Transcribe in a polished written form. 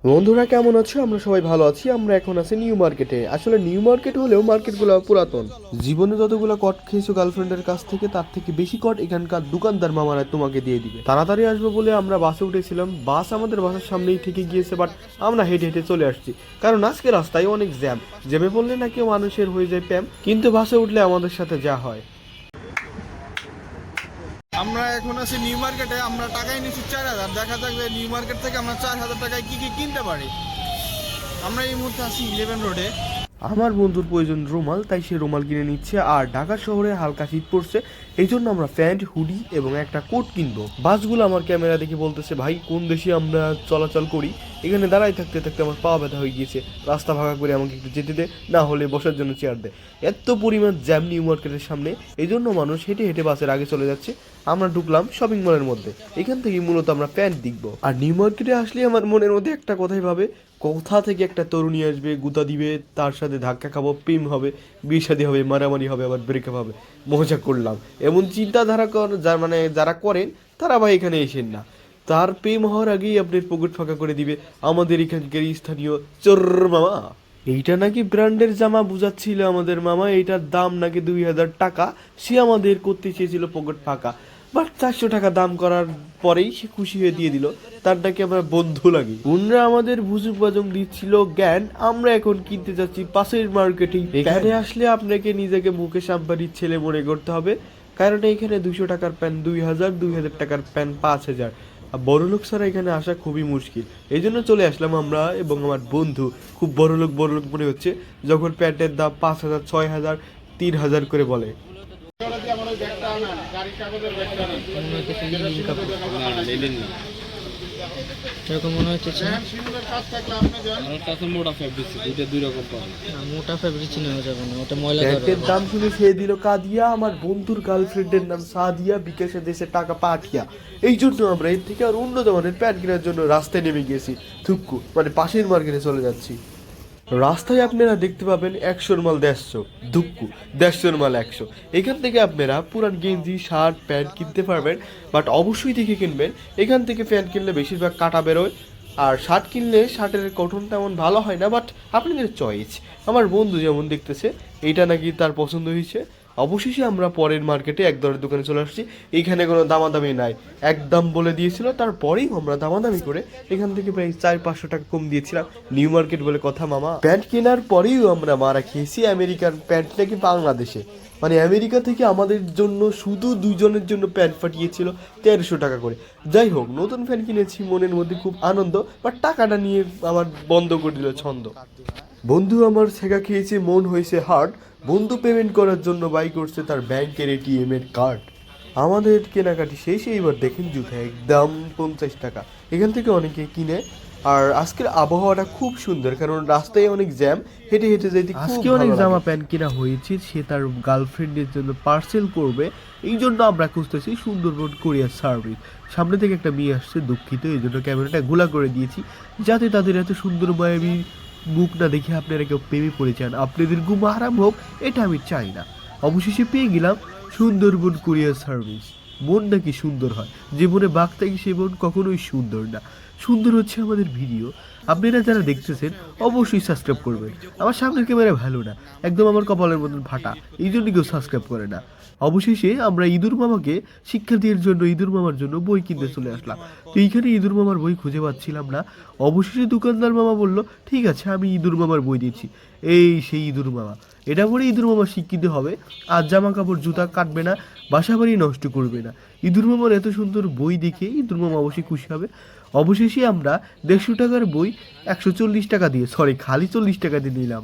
বন্ধুরা কেমন আছো? আমরা সবাই ভালো আছি। আমরা এখন আছি নিউ মার্কেটে। আসলে নিউ মার্কেট হলেও মার্কেটগুলো পুরাতন। জীবনে যতগুলো কট খেয়েছো গার্লফ্রেন্ডের কাছ থেকে, তার থেকে বেশি কট এখানকার দোকানদার মামারা তোমাকে দিয়ে দিবে। তাড়াতাড়ি আসবো বলে আমরা বাসে উঠেছিলাম। বাস আমাদের বাসার সামনেই থেকে গিয়েছে, বাট আমরা হেঁটে হেঁটে চলে আসছি, কারণ আজকে রাস্তায় অনেক জ্যামে পড়লে নাকি মানুষের হয়ে যায় প্যাম, কিন্তু বাসে উঠলে আমাদের সাথে যা হয়। আমরা এখন আছি নিউ মার্কেটে। আমরা টাকাই নিচ্ছি 4000। দেখা যাক যে নিউ মার্কেট থেকে আমরা 4000 টাকায় কি কি কিনতে পারি। আমরা এই মুহূর্তে আছি 11 রোডে। আমার বন্ধুর প্রয়োজন রুমাল, তাই সে রুমাল কিনে নিচ্ছে। আর ঢাকা শহরে হালকা শীত পড়ছে, এই জন্য আমরা প্যান্ট, হুডি এবং একটা কোট কিনবো। বাসগুলো আমার ক্যামেরা দেখে বলতেছে, ভাই কোন দেশে আমরা চলাচল করি? এখানে দাঁড়াই থাকতে থাকতে আমার পা ব্যথা হয়ে গিয়েছে, রাস্তা ভাঙা করে আমাকে একটু যেতে দে, না হলে বসার জন্য চেয়ার দে। এত পরিমাণ জ্যাম নিউ মার্কেটের সামনে, এই জন্য মানুষ হেঁটে হেঁটে বাসের আগে চলে যাচ্ছে। আমরা ঢুকলাম শপিং মলের মধ্যে। এখান থেকে মূলত আমরা প্যান্ট দেখবো। আর নিউ মার্কেটে আসলে আমার মনের মধ্যে একটা কথাই ভাবে, কোথা থেকে একটা তরুণী আসবে, গুতা দিবে, তার সাথে ধাক্কা খাবো, প্রেম হবে, বিয়ে শাদী হবে, মারামারি হবে, আবার ব্রেকআপ হবে, মজা করলাম, এমন চিন্তাধারা যারা করেন তারা ভাই এখানে এসেন না। তার প্রেম হওয়ার আগেই আপনার পকেট ফাঁকা করে দিবে আমাদের এখানকার স্থানীয় চোর মামা। এইটা নাকি ব্র্যান্ডের জামা বুঝাচ্ছিল আমাদের মামা, এইটার দাম নাকি 2000 টাকা। সে আমাদের করতে চেয়েছিল পকেট ফাঁকা, বাট 400 টাকা দাম করার পরেই সে খুশি হয়ে দিয়ে দিল। তার নাকি আমরা বন্ধু লাগি। উনরা আমাদের ভুজুক বাজং দিচ্ছিল জ্ঞান। আমরা এখন কিনতে যাচ্ছি পাশের মার্কেটে। এখানে আসলে আপনাকে নিজেকে মুকেশ আম্বানির ছেলে মনে করতে হবে, কারণ এখানে 200 টাকার প্যান 2000, 2000 টাকার প্যান 5000। আর বড়লোক ছাড়া এখানে আসা খুবই মুশকিল। এই জন্য চলে আসলাম আমরা এবং আমার বন্ধু। খুব বড়লোক মনে হচ্ছে যখন প্যান্টের দাম 5000, 6000, 3000 করে বলে। এরকম মনে হচ্ছে মোটা ফেব্রিক, দুইটা দুই রকম পাবে। মোটা ফেব্রিক চিনে হয়ে যাবে না, ওটা ময়লা প্যান্টের দাম শুনে সে দিল কাদিয়া। আমার বন্ধুর গার্লফ্রেন্ডের নাম সাদিয়া, বিকাশে দেশে টাকা পাঠিয়া। এই জন্য আমরা এর থেকে আর অন্য ধরনের প্যান্ট কেনার জন্য রাস্তায় নেমে গেছি। থুক্কু মানে পাশের মার্কেটে চলে যাচ্ছি। রাস্তায় আপনারা দেখতে পাবেন 100 মাল 150, দুক্কু 150 মাল 100। এখান থেকে আপনারা পুরান গেঞ্জি, শার্ট, প্যান্ট কিনতে পারবেন, বাট অবশ্যই দেখে কিনবেন। এখান থেকে প্যান্ট কিনলে বেশিরভাগ কাটা বেরোয়, আর শার্ট কিনলে শার্টের গঠন তেমন ভালো হয় না, বাট আপনাদের চয়েস। আমার বন্ধু যেমন দেখতেছে এইটা নাকি তার পছন্দ হয়েছে। অবশেষে আমরা পরের মার্কেটে এক দরের দোকানে চলে আসছি। এইখানে কোনো দামাদামি নাই, একদম বলে দিয়েছিল, তারপরেই আমরা দামাদামি করে এখান থেকে প্রায় 400-500 টাকা কম দিয়েছিলাম। নিউ মার্কেট বলে কথা মামা। প্যান্ট কেনার পরেই আমরা মারা খেয়েছি। আমেরিকান প্যান্ট নাকি বাংলাদেশে, মানে আমেরিকা থেকে আমাদের জন্য শুধু দুজনের জন্য প্যান্ট পাঠিয়েছিল 1300 টাকা করে। যাই হোক, নতুন প্যান্ট কিনেছি, মনের মধ্যে খুব আনন্দ, বাট টাকাটা নিয়ে আমার বন্ধ করে দিল ছন্দ। বন্ধু আমার ছেঁকা খেয়েছে, মন হয়েছে হার্ড। বন্ধু পেমেন্ট করার জন্য বাই করছে তার ব্যাংকের এটিএম এর কার্ড। আমাদের কেনাকাটি শেষ। এইবার দেখেন জুতা একদম 50 টাকা। এখান থেকে অনেকে কিনে। আর আজকের আবহাওয়াটা খুব সুন্দর, কারণ রাস্তায় অনেক জ্যাম, হেঁটে হেঁটে যেতে আজকে অনেক জামা প্যান্ট কিনা হয়েছে। সে তার গার্লফ্রেন্ডের জন্য পার্সেল করবে, এই জন্য আমরা খুঁজতেছি সুন্দরবন কুরিয়ার সার্ভিস। সামনে থেকে একটা মেয়ে আসছে, দুঃখিত, এই জন্য ক্যামেরাটা গোলা করে দিয়েছি, যাতে তাদের এত সুন্দর মায়াবী মুখ না দেখে আপনারা কেউ প্রেমে পড়ে যান, আপনাদের ঘুম হারাম হোক, এটা আমি চাই না। অবশেষে পেয়ে গেলাম সুন্দরবন কুরিয়ার সার্ভিস। মন নাকি সুন্দর হয়, যে মনে বাঘ থাকে সে মন কখনোই সুন্দর না। সুন্দর হচ্ছে আমাদের ভিডিও। আপনারা যারা দেখতেছেন অবশ্যই সাবস্ক্রাইব করবেন। আমার সামনের ক্যামেরা ভালো না, একদম আমার কপালের মতন ফাটা, এই জন্য কেউ সাবস্ক্রাইব করে না। অবশেষে আমরা ইঁদুর মামাকে শিক্ষা দেওয়ার জন্য ইঁদুর মামার জন্য বই কিনতে চলে আসলাম। তো এইখানে ইঁদুর মামার বই খুঁজে পাচ্ছিলাম না। অবশেষে দোকানদার মামা বলল, ঠিক আছে আমি ইঁদুর মামার বই দিচ্ছি। এই সেই ইঁদুর মামা, এটা পরে ইঁদুর মামা শিক্ষিত হবে, আর জামা কাপড় জুতা কাটবে না, বাসা বাড়ি নষ্ট করবে না। ইঁদুর মামার এত সুন্দর বই দেখে ইঁদুর মামা অবশ্যই খুশি হবে। অবশেষে আমরা 150 টাকার বই 140 টাকা দিয়ে, খালি 40 টাকা দিয়ে নিলাম।